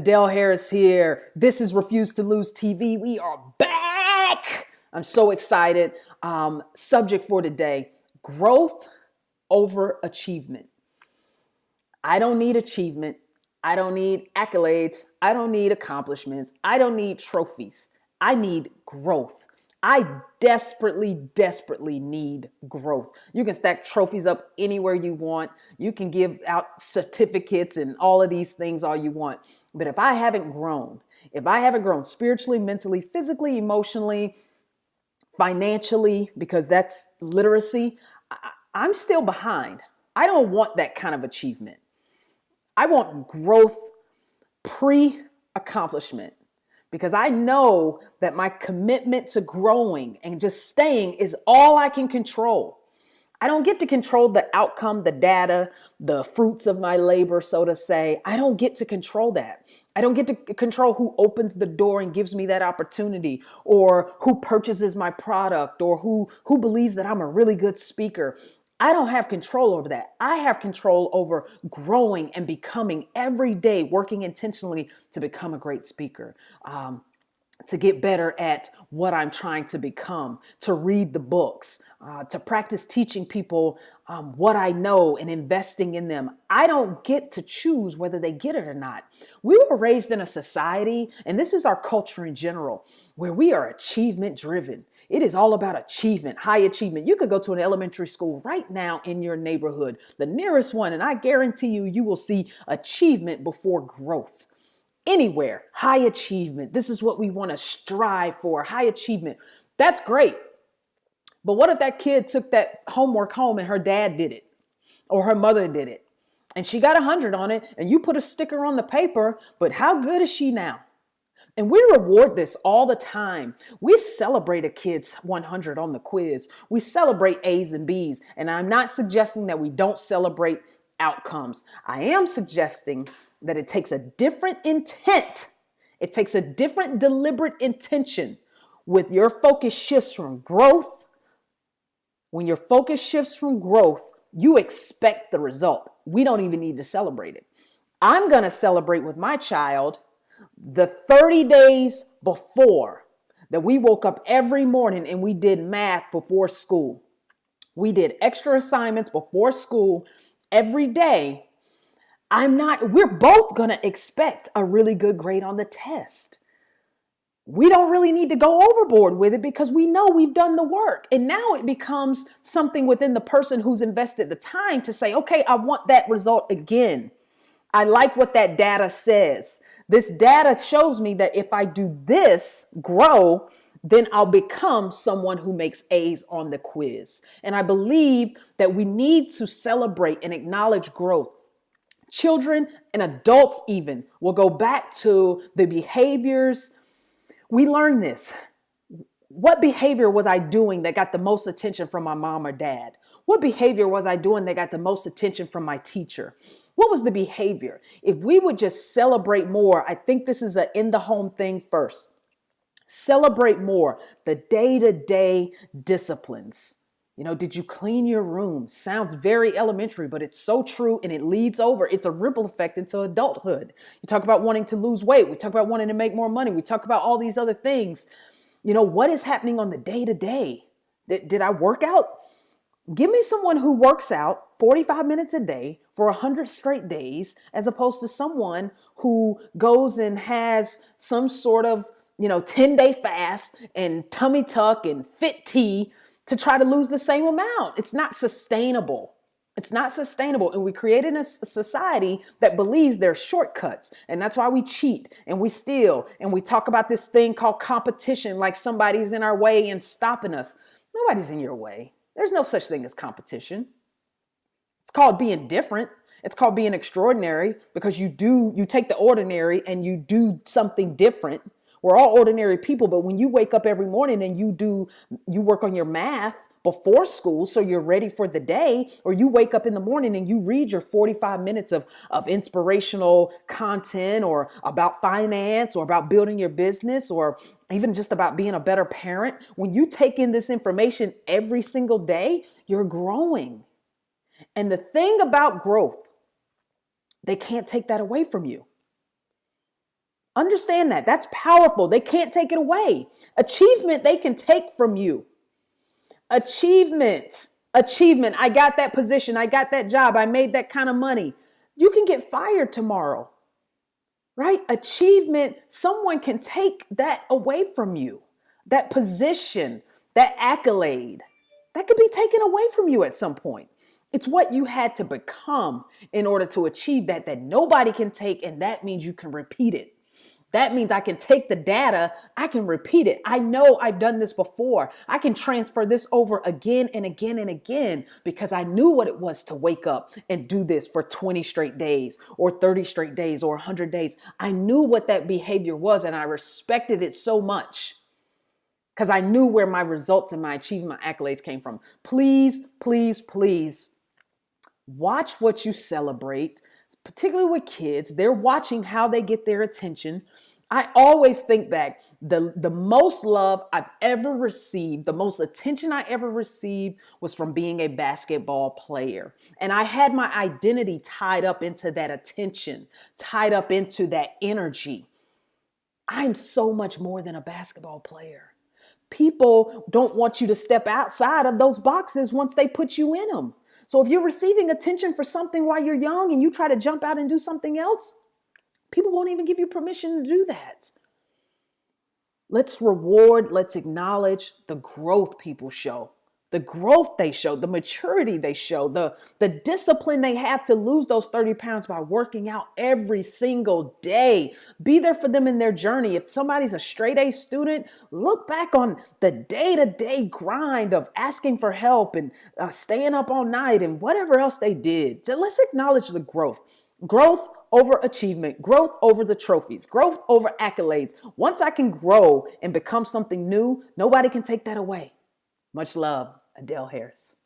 Adell Harris here. This is Refuse to Lose TV. We are back. I'm so excited. Subject for today, growth over achievement. I don't need achievement. I don't need accolades. I don't need accomplishments. I don't need trophies. I need growth. I desperately need growth. You can stack trophies up anywhere you want. You can give out certificates and all of these things all you want. But if I haven't grown spiritually, mentally, physically, emotionally, financially, because that's literacy, I'm still behind. I don't want that kind of achievement. I want growth pre-accomplishment. Because I know that my commitment to growing and just staying is all I can control. I don't get to control the outcome, the data, the fruits of my labor, so to say. I don't get to control that. I don't get to control who opens the door and gives me that opportunity, or who purchases my product, or who believes that I'm a really good speaker. I don't have control over that. I have control over growing and becoming every day, working intentionally to become a great speaker, to get better at what I'm trying to become, to read the books, to practice teaching people what I know and investing in them. I don't get to choose whether they get it or not. We were raised in a society, and this is our culture in general, where we are achievement driven. It is all about achievement, high achievement. You could go to an elementary school right now in your neighborhood, the nearest one, and I guarantee you will see achievement before growth. Anywhere, high achievement. This is what we want to strive for, high achievement. That's great. But what if that kid took that homework home and her dad did it, or her mother did it, and she got 100 on it, and you put a sticker on the paper, but how good is she now? And we reward this all the time. We celebrate a kid's 100 on the quiz. We celebrate A's and B's. And I'm not suggesting that we don't celebrate outcomes. I am suggesting that it takes a different intent. It takes a different deliberate intention with your focus shifts from growth. When your focus shifts from growth, you expect the result. We don't even need to celebrate it. I'm going to celebrate with my child the 30 days before that we woke up every morning and we did math before school. We did extra assignments before school every day. We're both going to expect a really good grade on the test. We don't really need to go overboard with it because we know we've done the work. And now it becomes something within the person who's invested the time to say, okay, I want that result again. I like what that data says. This data shows me that if I do this, grow, then I'll become someone who makes A's on the quiz. And I believe that we need to celebrate and acknowledge growth. Children and adults even will go back to the behaviors. We learn this. What behavior was I doing that got the most attention from my mom or dad? What behavior was I doing that got the most attention from my teacher? What was the behavior? If we would just celebrate more, I think this is an in the home thing first. Celebrate more the day-to-day disciplines. Did you clean your room? Sounds very elementary, but it's so true and it leads over. It's a ripple effect into adulthood. You talk about wanting to lose weight. We talk about wanting to make more money. We talk about all these other things. What is happening on the day-to-day? Did I work out? Give me someone who works out 45 minutes a day for 100 straight days, as opposed to someone who goes and has some sort of, 10-day fast and tummy tuck and fit tea to try to lose the same amount. It's not sustainable. It's not sustainable. And we created a society that believes there's shortcuts. And that's why we cheat and we steal and we talk about this thing called competition, like somebody's in our way and stopping us. Nobody's in your way. There's no such thing as competition. It's called being different. It's called being extraordinary, because you take the ordinary and you do something different. We're all ordinary people, but when you wake up every morning and you work on your math before school so you're ready for the day, or you wake up in the morning and you read your 45 minutes of inspirational content, or about finance, or about building your business, or even just about being a better parent, when you take in this information every single day, you're growing. And the thing about growth, they can't take that away from you. Understand that. That's powerful. They can't take it away. Achievement, they can take from you. Achievement. I got that position. I got that job. I made that kind of money. You can get fired tomorrow, right? Achievement, someone can take that away from you. That position, that accolade, that could be taken away from you at some point. It's what you had to become in order to achieve that nobody can take. And that means you can repeat it. That means I can take the data, I can repeat it. I know I've done this before. I can transfer this over again and again and again because I knew what it was to wake up and do this for 20 straight days or 30 straight days or 100 days. I knew what that behavior was and I respected it so much because I knew where my results and my achievement accolades came from. Please, please, please watch what you celebrate. Particularly with kids, they're watching how they get their attention. I always think back, the most love I've ever received, the most attention I ever received was from being a basketball player. And I had my identity tied up into that attention, tied up into that energy. I'm so much more than a basketball player. People don't want you to step outside of those boxes once they put you in them. So if you're receiving attention for something while you're young and you try to jump out and do something else, people won't even give you permission to do that. Let's reward, let's acknowledge the growth people show, the growth they show, the maturity they show, the discipline they have to lose those 30 pounds by working out every single day. Be there for them in their journey. If somebody's a straight A student, look back on the day-to-day grind of asking for help and staying up all night and whatever else they did. Just let's acknowledge the growth. Growth over achievement, growth over the trophies, growth over accolades. Once I can grow and become something new, nobody can take that away. Much love, Adell Harris.